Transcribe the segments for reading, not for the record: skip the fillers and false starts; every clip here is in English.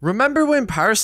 Remember when Pyro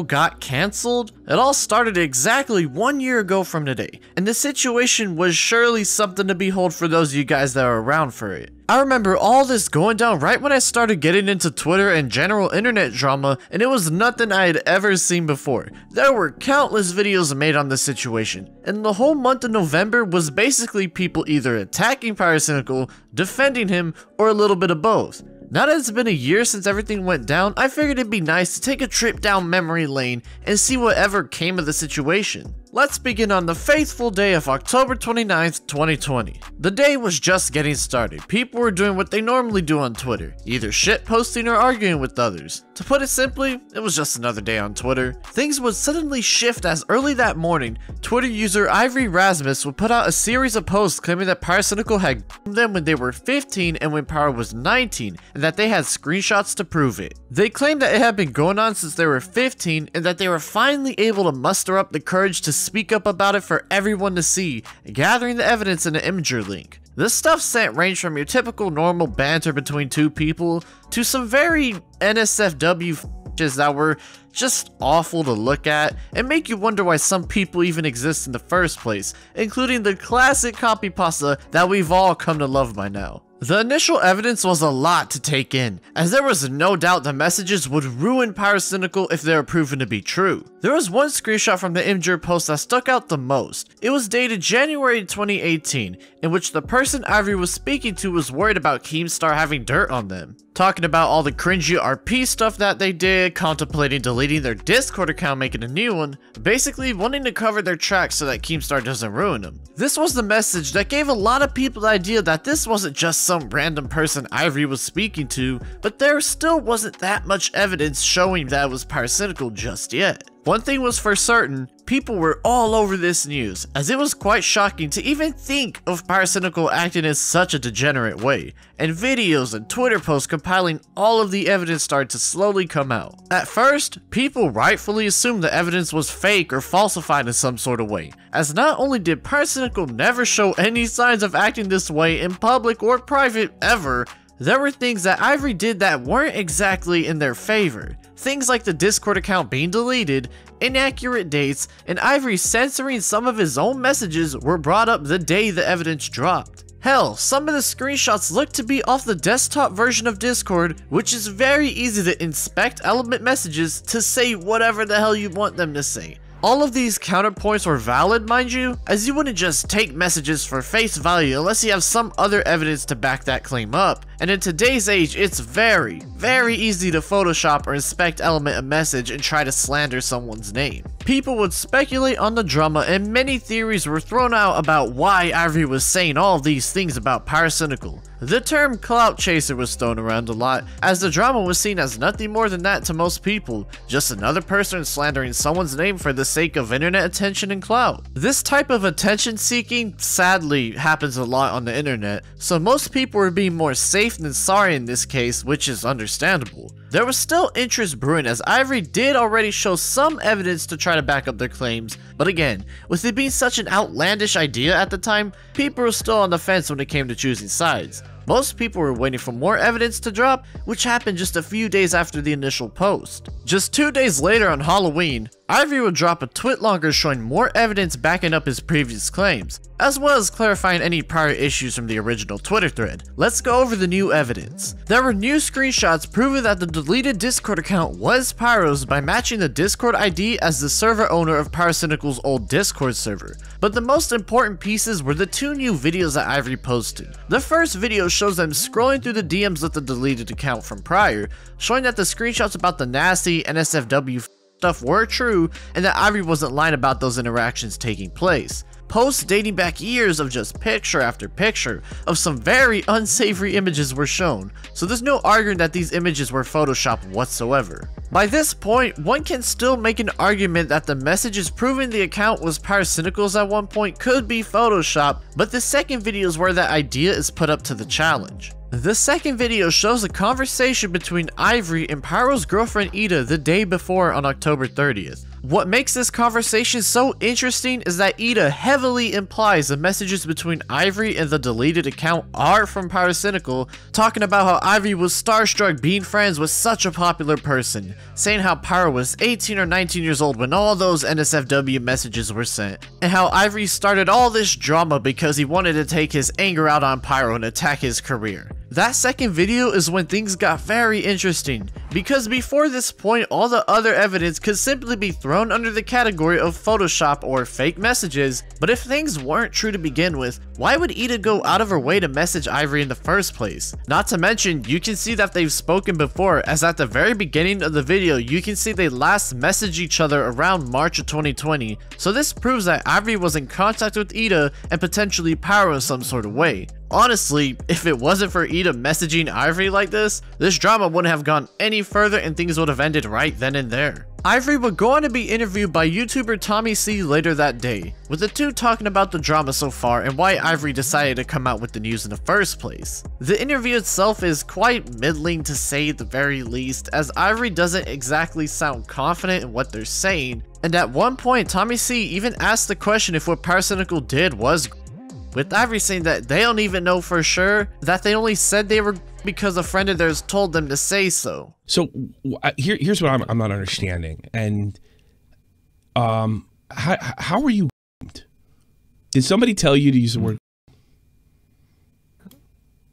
got cancelled? It all started exactly 1 year ago from today, and the situation was surely something to behold for those of you guys that were around for it. I remember all this going down right when I started getting into Twitter and general internet drama, and it was nothing I had ever seen before. There were countless videos made on this situation, and the whole month of November was basically people either attacking Pyro, defending him, or a little bit of both. Now that it's been a year since everything went down, I figured it'd be nice to take a trip down memory lane and see whatever came of the situation. Let's begin on the faithful day of October 29th, 2020. The day was just getting started. People were doing what they normally do on Twitter, either shitposting or arguing with others. To put it simply, it was just another day on Twitter. Things would suddenly shift as early that morning, Twitter user Ivory Rasmus would put out a series of posts claiming that Pyro had them when they were 15 and when Pyro was 19, and that they had screenshots to prove it. They claimed that it had been going on since they were 15 and that they were finally able to muster up the courage to speak up about it for everyone to see, gathering the evidence in an Imager link. This stuff sent ranged from your typical normal banter between two people to some very NSFW that were just awful to look at and make you wonder why some people even exist in the first place, including the classic copy pasta that we've all come to love by now. The initial evidence was a lot to take in, as there was no doubt the messages would ruin Pyro if they were proven to be true. There was one screenshot from the Imager post that stuck out the most. It was dated January 2018, in which the person Ivory was speaking to was worried about Keemstar having dirt on them, talking about all the cringy RP stuff that they did, contemplating deleting their Discord account, making a new one, basically wanting to cover their tracks so that Keemstar doesn't ruin them. This was the message that gave a lot of people the idea that this wasn't just some random person Ivory was speaking to, but there still wasn't that much evidence showing that it was Pyro just yet. One thing was for certain, people were all over this news, as it was quite shocking to even think of Pyro acting in such a degenerate way, and videos and Twitter posts compiling all of the evidence started to slowly come out. At first, people rightfully assumed the evidence was fake or falsified in some sort of way, as not only did Pyro never show any signs of acting this way in public or private ever, there were things that Ivory did that weren't exactly in their favor. Things like the Discord account being deleted, inaccurate dates, and Ivory censoring some of his own messages were brought up the day the evidence dropped. Hell, some of the screenshots look to be off the desktop version of Discord, which is very easy to inspect element messages to say whatever the hell you want them to say. All of these counterpoints were valid, mind you, as you wouldn't just take messages for face value unless you have some other evidence to back that claim up, and in today's age it's very easy to Photoshop or inspect element a message and try to slander someone's name. People would speculate on the drama and many theories were thrown out about why Ivory was saying all of these things about Pyro. The term clout chaser was thrown around a lot, as the drama was seen as nothing more than that to most people, just another person slandering someone's name for the sake of internet attention and clout. This type of attention seeking sadly happens a lot on the internet, so most people were being more safe than sorry in this case, which is understandable. There was still interest brewing, as Ivory did already show some evidence to try to back up their claims, but again, with it being such an outlandish idea at the time, people were still on the fence when it came to choosing sides. Most people were waiting for more evidence to drop, which happened just a few days after the initial post. Just 2 days later on Halloween, Ivory would drop a tweet longer showing more evidence backing up his previous claims, as well as clarifying any prior issues from the original Twitter thread. Let's go over the new evidence. There were new screenshots proving that the deleted Discord account was Pyro's by matching the Discord ID as the server owner of Pyro's old Discord server. But the most important pieces were the two new videos that Ivory posted. The first video shows them scrolling through the DMs of the deleted account from prior, showing that the screenshots about the nasty NSFW stuff were true and that Ivory wasn't lying about those interactions taking place. Posts dating back years of just picture after picture of some very unsavory images were shown, so there's no arguing that these images were photoshopped whatsoever. By this point, one can still make an argument that the messages proving the account was Pyro at one point could be photoshopped, but the second video is where that idea is put up to the challenge. The second video shows a conversation between Ivory and Pyro's girlfriend Ida the day before on October 30th. What makes this conversation so interesting is that Ida heavily implies the messages between Ivory and the deleted account are from Pyro, talking about how Ivory was starstruck being friends with such a popular person, saying how Pyro was 18 or 19 years old when all those NSFW messages were sent, and how Ivory started all this drama because he wanted to take his anger out on Pyro and attack his career. That second video is when things got very interesting, because before this point all the other evidence could simply be thrown under the category of Photoshop or fake messages, but if things weren't true to begin with, why would Ida go out of her way to message Ivory in the first place? Not to mention, you can see that they've spoken before, as at the very beginning of the video you can see they last messaged each other around March of 2020, so this proves that Ivory was in contact with Ida and potentially Pyro in some sort of way. Honestly, if it wasn't for Ida messaging Ivory like this drama wouldn't have gone any further and things would have ended right then and there. Ivory would go on to be interviewed by YouTuber Tommy C later that day, with the two talking about the drama so far and why Ivory decided to come out with the news in the first place. The interview itself is quite middling to say the very least, as Ivory doesn't exactly sound confident in what they're saying, and at one point Tommy C even asked the question if what Pyro did was, with Ivory saying that they don't even know for sure, that they only said they were because a friend of theirs told them to say so. So here's what I'm not understanding. And how were you? Did somebody tell you to use the word?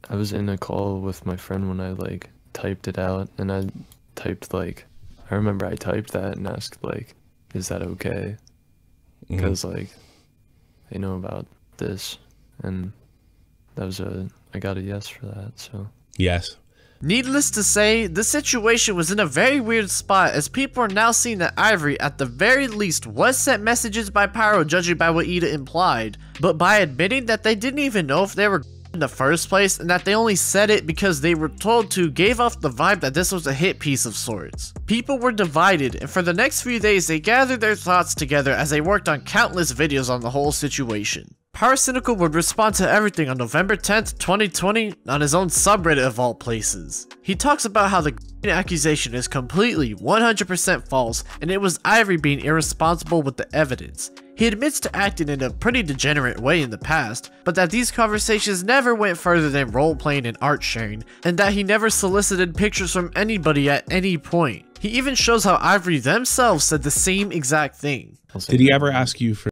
I was in a call with my friend when I like typed it out, and I typed like, I remember I typed that and asked like, is that okay? Because like they know about this, and that was I got a yes for that, so. Yes. Needless to say, the situation was in a very weird spot, as people are now seeing that Ivory, at the very least, was sent messages by Pyro judging by what Ida implied, but by admitting that they didn't even know if they were in the first place and that they only said it because they were told to, gave off the vibe that this was a hit piece of sorts. People were divided, and for the next few days they gathered their thoughts together as they worked on countless videos on the whole situation. Pyro would respond to everything on November 10th, 2020 on his own subreddit of all places. He talks about how the accusation is completely 100% false and it was Ivory being irresponsible with the evidence. He admits to acting in a pretty degenerate way in the past, but that these conversations never went further than role-playing and art sharing, and that he never solicited pictures from anybody at any point. He even shows how Ivory themselves said the same exact thing. Did he ever ask you for?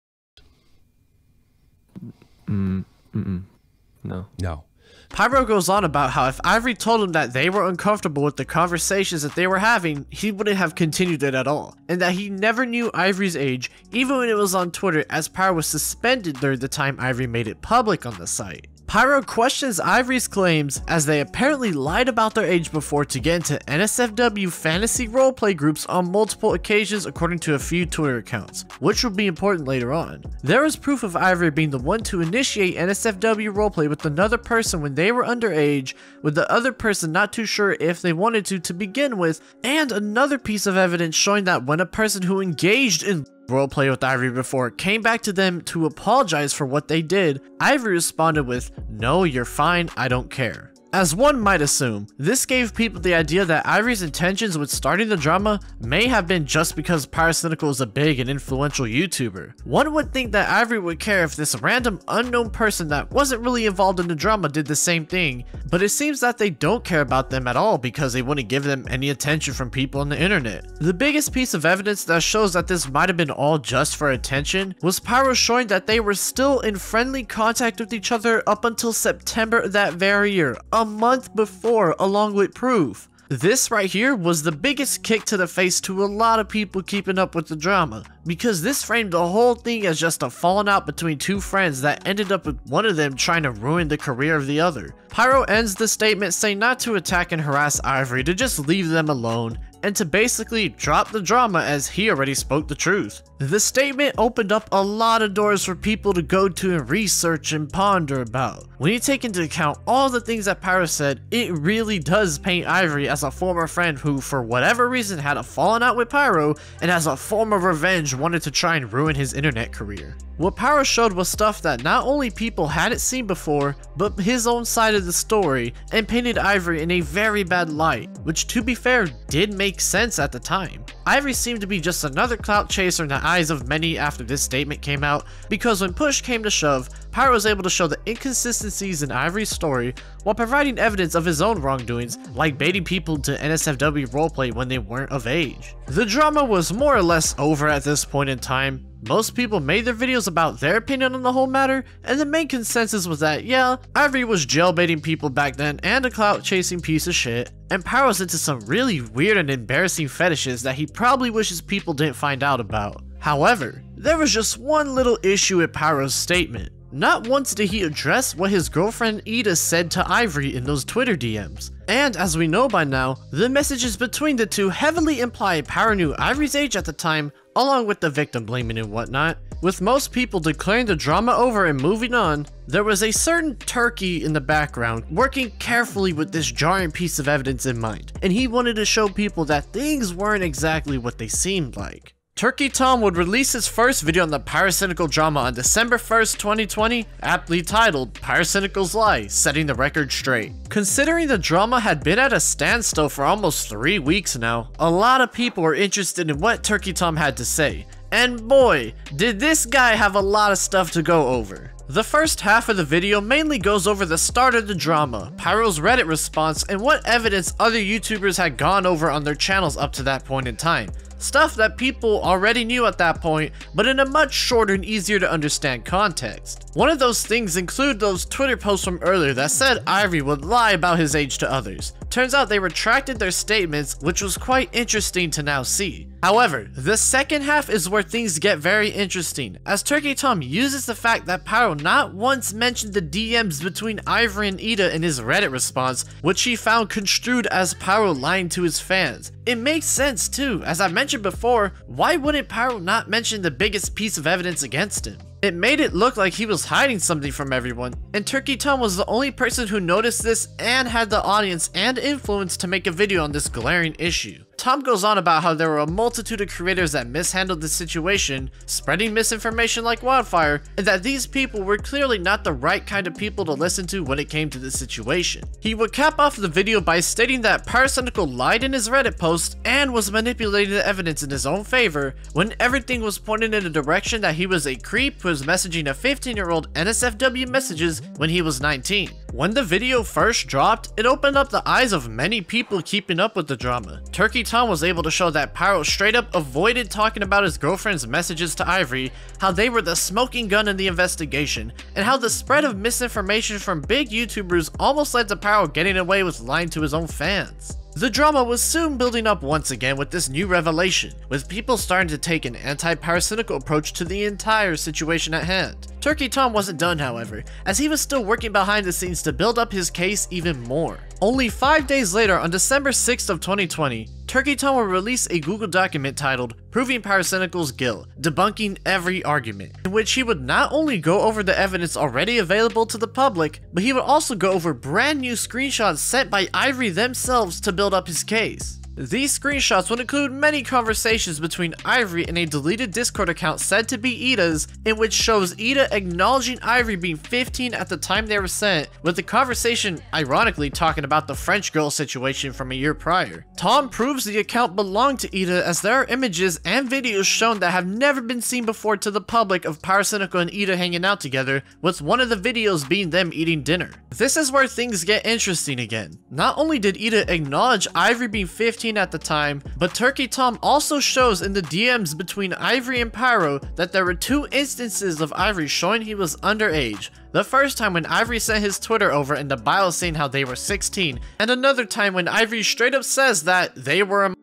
No. No. Pyro goes on about how if Ivory told him that they were uncomfortable with the conversations that they were having, he wouldn't have continued it at all, and that he never knew Ivory's age even when it was on Twitter, as Pyro was suspended during the time Ivory made it public on the site. Pyro questions Ivory's claims, as they apparently lied about their age before to get into NSFW fantasy roleplay groups on multiple occasions according to a few Twitter accounts, which will be important later on. There is proof of Ivory being the one to initiate NSFW roleplay with another person when they were underage, with the other person not too sure if they wanted to begin with, and another piece of evidence showing that when a person who engaged in roleplay with Ivory before came back to them to apologize for what they did, Ivory responded with, "No, you're fine, I don't care." As one might assume, this gave people the idea that Ivory's intentions with starting the drama may have been just because Pyro is a big and influential YouTuber. One would think that Ivory would care if this random unknown person that wasn't really involved in the drama did the same thing, but it seems that they don't care about them at all because they wouldn't give them any attention from people on the internet. The biggest piece of evidence that shows that this might have been all just for attention was Pyro showing that they were still in friendly contact with each other up until September that very year, a month before, along with proof. This right here was the biggest kick to the face to a lot of people keeping up with the drama, because this framed the whole thing as just a falling out between two friends that ended up with one of them trying to ruin the career of the other. Pyro ends the statement saying not to attack and harass Ivory, to just leave them alone, and to basically drop the drama as he already spoke the truth. The statement opened up a lot of doors for people to go to and research and ponder about. When you take into account all the things that Pyro said, it really does paint Ivory as a former friend who, for whatever reason, had a falling out with Pyro and as a form of revenge wanted to try and ruin his internet career. What Pyro showed was stuff that not only people hadn't seen before, but his own side of the story, and painted Ivory in a very bad light, which to be fair did make sense at the time. Ivory seemed to be just another clout chaser in the eyes of many after this statement came out, because when push came to shove, Pyro was able to show the inconsistencies in Ivory's story while providing evidence of his own wrongdoings, like baiting people to NSFW roleplay when they weren't of age. The drama was more or less over at this point in time. Most people made their videos about their opinion on the whole matter, and the main consensus was that, yeah, Ivory was jailbaiting people back then and a clout chasing piece of shit, and Pyro was into some really weird and embarrassing fetishes that he probably wishes people didn't find out about. However, there was just one little issue with Pyro's statement. Not once did he address what his girlfriend Ida said to Ivory in those Twitter DMs. And as we know by now, the messages between the two heavily imply Pyro knew Ivory's age at the time, along with the victim blaming and whatnot. With most people declaring the drama over and moving on, there was a certain turkey in the background working carefully with this jarring piece of evidence in mind, and he wanted to show people that things weren't exactly what they seemed like. Turkey Tom would release his first video on the pyrocynical drama on December 1st, 2020, aptly titled Pyrocynical's Lie, Setting the Record Straight. Considering the drama had been at a standstill for almost 3 weeks now, a lot of people were interested in what Turkey Tom had to say. And boy, did this guy have a lot of stuff to go over. The first half of the video mainly goes over the start of the drama, Pyro's Reddit response, and what evidence other YouTubers had gone over on their channels up to that point in time. Stuff that people already knew at that point, but in a much shorter and easier to understand context. One of those things include those Twitter posts from earlier that said Ivory would lie about his age to others. Turns out they retracted their statements, which was quite interesting to now see. However, the second half is where things get very interesting, as Turkey Tom uses the fact that Pyro not once mentioned the DMs between Ivory and Ida in his Reddit response, which he found construed as Pyro lying to his fans. It makes sense too, as I mentioned before, why wouldn't Pyro not mention the biggest piece of evidence against him? It made it look like he was hiding something from everyone, and Turkey Tom was the only person who noticed this and had the audience and influence to make a video on this glaring issue. Tom goes on about how there were a multitude of creators that mishandled the situation, spreading misinformation like wildfire, and that these people were clearly not the right kind of people to listen to when it came to the situation. He would cap off the video by stating that Pyrocynical lied in his Reddit post and was manipulating the evidence in his own favor, when everything was pointed in a direction that he was a creep who was messaging a 15-year-old NSFW messages when he was 19. When the video first dropped, it opened up the eyes of many people keeping up with the drama. Turkey Tom was able to show that Pyro straight up avoided talking about his girlfriend's messages to Ivory, how they were the smoking gun in the investigation, and how the spread of misinformation from big YouTubers almost led to Pyro getting away with lying to his own fans. The drama was soon building up once again with this new revelation, with people starting to take an anti-pyrocynical approach to the entire situation at hand. Turkey Tom wasn't done, however, as he was still working behind the scenes to build up his case even more. Only 5 days later, on December 6th of 2020, Turkey Tom will release a Google document titled Proving Pyrocynical's Guilt, debunking every argument, in which he would not only go over the evidence already available to the public, but he would also go over brand new screenshots sent by Ivory themselves to build up his case. These screenshots would include many conversations between Ivory and a deleted Discord account said to be Ida's, in which shows Ida acknowledging Ivory being 15 at the time they were sent, with the conversation ironically talking about the French girl situation from a year prior. Tom proves the account belonged to Ida, as there are images and videos shown that have never been seen before to the public of Pyrocynical and Ida hanging out together, with one of the videos being them eating dinner. This is where things get interesting again. Not only did Ida acknowledge Ivory being 15 at the time, but Turkey Tom also shows in the DMs between Ivory and Pyro that there were 2 instances of Ivory showing he was underage. The first time when Ivory sent his Twitter over in the bio saying how they were 16, and another time when Ivory straight up says that they were a.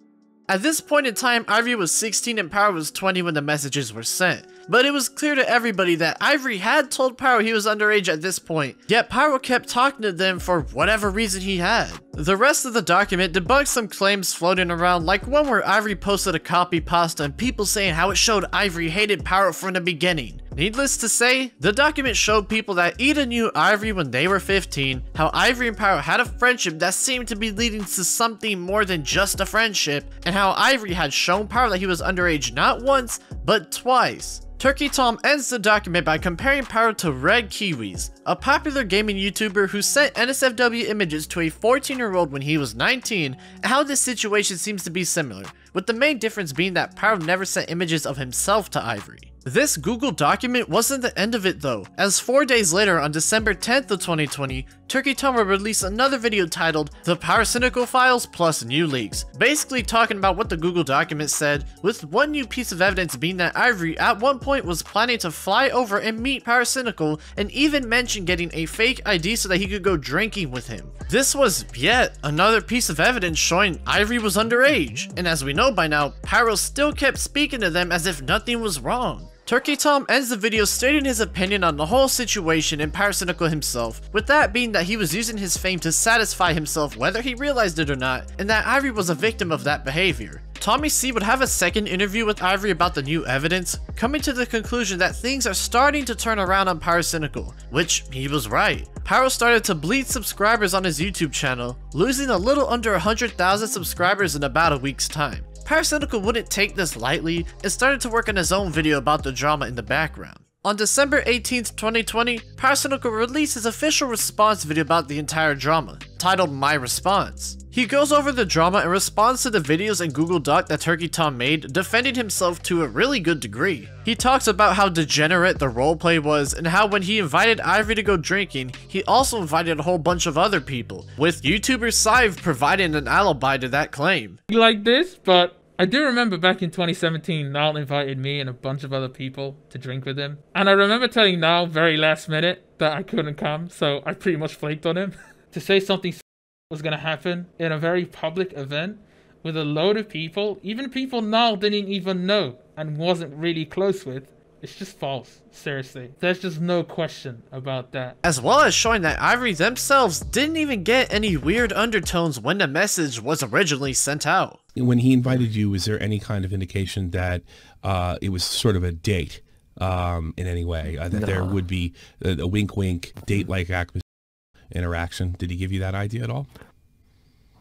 At this point in time, Ivory was 16 and Pyro was 20 when the messages were sent. But it was clear to everybody that Ivory had told Pyro he was underage at this point, yet Pyro kept talking to them for whatever reason he had. The rest of the document debunks some claims floating around, like one where Ivory posted a copy pasta and people saying how it showed Ivory hated Pyro from the beginning. Needless to say, the document showed people that Ida knew Ivory when they were 15, how Ivory and Pyro had a friendship that seemed to be leading to something more than just a friendship, and how Ivory had shown Pyro that he was underage not once, but twice. Turkey Tom ends the document by comparing Pyro to Red Kiwis, a popular gaming YouTuber who sent NSFW images to a 14-year-old when he was 19, and how this situation seems to be similar, with the main difference being that Pyro never sent images of himself to Ivory. This Google document wasn't the end of it though, as 4 days later on December 10th of 2020, Turkey Tom would release another video titled The Pyrocynical Files Plus New Leaks, basically talking about what the Google document said, with one new piece of evidence being that Ivory at one point was planning to fly over and meet Pyrocynical and even mentioned getting a fake ID so that he could go drinking with him. This was yet another piece of evidence showing Ivory was underage, and as we know by now, Pyro still kept speaking to them as if nothing was wrong. Turkey Tom ends the video stating his opinion on the whole situation and Pyrocynical himself, with that being that he was using his fame to satisfy himself whether he realized it or not, and that Ivory was a victim of that behavior. Tommy C would have a second interview with Ivory about the new evidence, coming to the conclusion that things are starting to turn around on Pyrocynical, which he was right. Pyro started to bleed subscribers on his YouTube channel, losing a little under 100,000 subscribers in about a week's time. Pyrocynical wouldn't take this lightly and started to work on his own video about the drama in the background. On December 18th, 2020, Pyrocynical released his official response video about the entire drama, titled My Response. He goes over the drama and responds to the videos and Google Doc that Turkey Tom made, defending himself to a really good degree. He talks about how degenerate the roleplay was and how when he invited Ivory to go drinking, he also invited a whole bunch of other people, with YouTuber Sive providing an alibi to that claim. Like this, but I do remember back in 2017, Niall invited me and a bunch of other people to drink with him. And I remember telling Niall very last minute that I couldn't come, so I pretty much flaked on him. To say something was going to happen in a very public event with a load of people, even people Niall didn't even know and wasn't really close with, it's just false. Seriously. There's just no question about that. As well as showing that Ivory themselves didn't even get any weird undertones when the message was originally sent out. When he invited you, was there any kind of indication that it was sort of a date in any way? That there would be a wink-wink, date-like interaction? Did he give you that idea at all?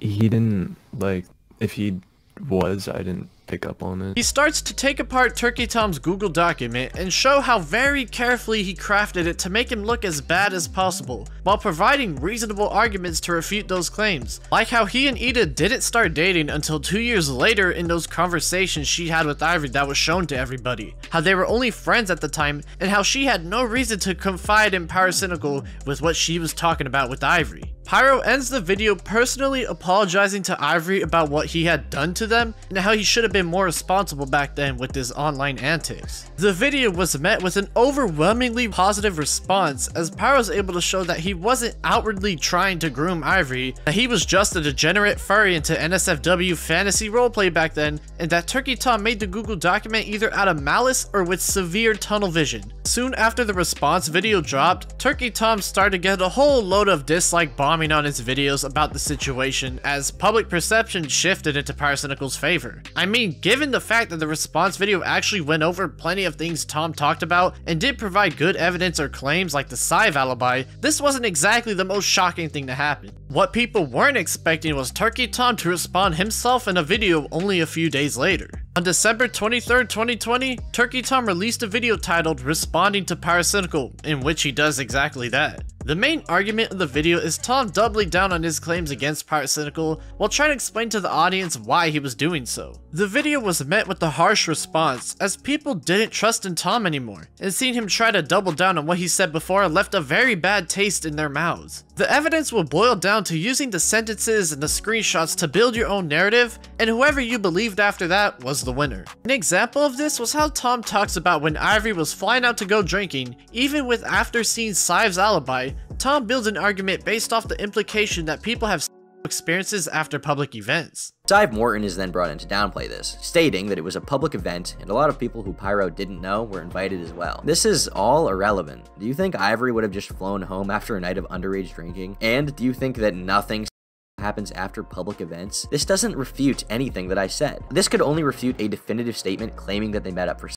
He didn't, like, if he was, I didn't pick up on it. He starts to take apart Turkey Tom's Google document and show how very carefully he crafted it to make him look as bad as possible, while providing reasonable arguments to refute those claims. Like how he and Ida didn't start dating until 2 years later in those conversations she had with Ivory that was shown to everybody. How they were only friends at the time, and how she had no reason to confide in Pyrocynical with what she was talking about with Ivory. Pyro ends the video personally apologizing to Ivory about what he had done to them and how he should have been more responsible back then with his online antics. The video was met with an overwhelmingly positive response, as Pyro was able to show that he wasn't outwardly trying to groom Ivory, that he was just a degenerate furry into NSFW fantasy roleplay back then, and that Turkey Tom made the Google document either out of malice or with severe tunnel vision. Soon after the response video dropped, Turkey Tom started to get a whole load of dislike bombing on his videos about the situation as public perception shifted into Pyrocynical's favor. I mean, given the fact that the response video actually went over plenty of things Tom talked about and did provide good evidence or claims like the Sive alibi, this wasn't exactly the most shocking thing to happen. What people weren't expecting was Turkey Tom to respond himself in a video only a few days later. On December 23rd, 2020, Turkey Tom released a video titled Responding to Pyrocynical, in which he does exactly that. The main argument of the video is Tom doubling down on his claims against Pyrocynical while trying to explain to the audience why he was doing so. The video was met with a harsh response, as people didn't trust in Tom anymore, and seeing him try to double down on what he said before left a very bad taste in their mouths. The evidence will boil down to using the sentences and the screenshots to build your own narrative, and whoever you believed after that was the winner. An example of this was how Tom talks about when Ivory was flying out to go drinking. Even with after seeing Sive's alibi, Tom builds an argument based off the implication that people have experiences after public events. Sive Morton is then brought in to downplay this, stating that it was a public event and a lot of people who Pyro didn't know were invited as well. This is all irrelevant. Do you think Ivory would have just flown home after a night of underage drinking? And do you think that nothing happens after public events? This doesn't refute anything that I said. This could only refute a definitive statement claiming that they met up for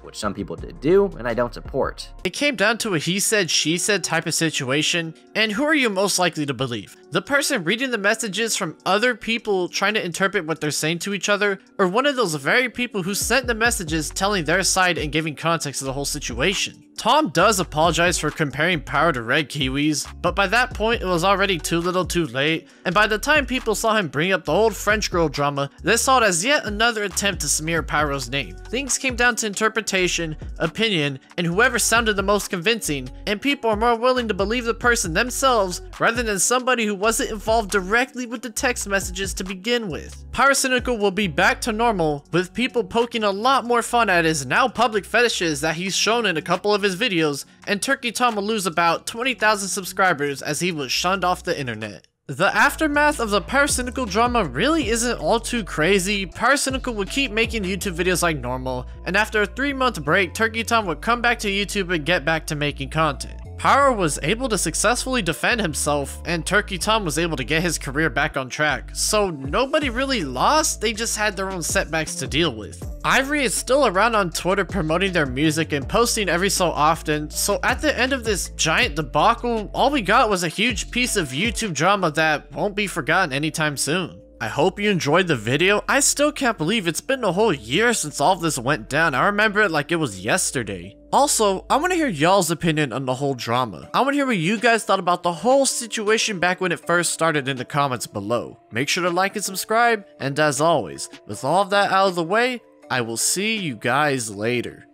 which some people did do, and I don't support. It came down to a he said, she said type of situation, and who are you most likely to believe? The person reading the messages from other people trying to interpret what they're saying to each other, or one of those very people who sent the messages telling their side and giving context to the whole situation? Tom does apologize for comparing Pyro to red kiwis, but by that point it was already too little too late, and by the time people saw him bring up the old French girl drama, they saw it as yet another attempt to smear Pyro's name. Things came down to interpretation, opinion, and whoever sounded the most convincing, and people are more willing to believe the person themselves rather than somebody who wasn't involved directly with the text messages to begin with. Pyrocynical will be back to normal, with people poking a lot more fun at his now public fetishes that he's shown in a couple of his videos, and Turkey Tom will lose about 20,000 subscribers as he was shunned off the internet. The aftermath of the Pyrocynical drama really isn't all too crazy. Pyrocynical would keep making YouTube videos like normal, and after a 3-month break, Turkey Tom would come back to YouTube and get back to making content. Pyro was able to successfully defend himself, and Turkey Tom was able to get his career back on track, so nobody really lost, they just had their own setbacks to deal with. Ivory is still around on Twitter promoting their music and posting every so often, so at the end of this giant debacle, all we got was a huge piece of YouTube drama that won't be forgotten anytime soon. I hope you enjoyed the video. I still can't believe it's been a whole year since all of this went down. I remember it like it was yesterday. Also, I want to hear y'all's opinion on the whole drama. I want to hear what you guys thought about the whole situation back when it first started in the comments below. Make sure to like and subscribe, and as always, with all of that out of the way, I will see you guys later.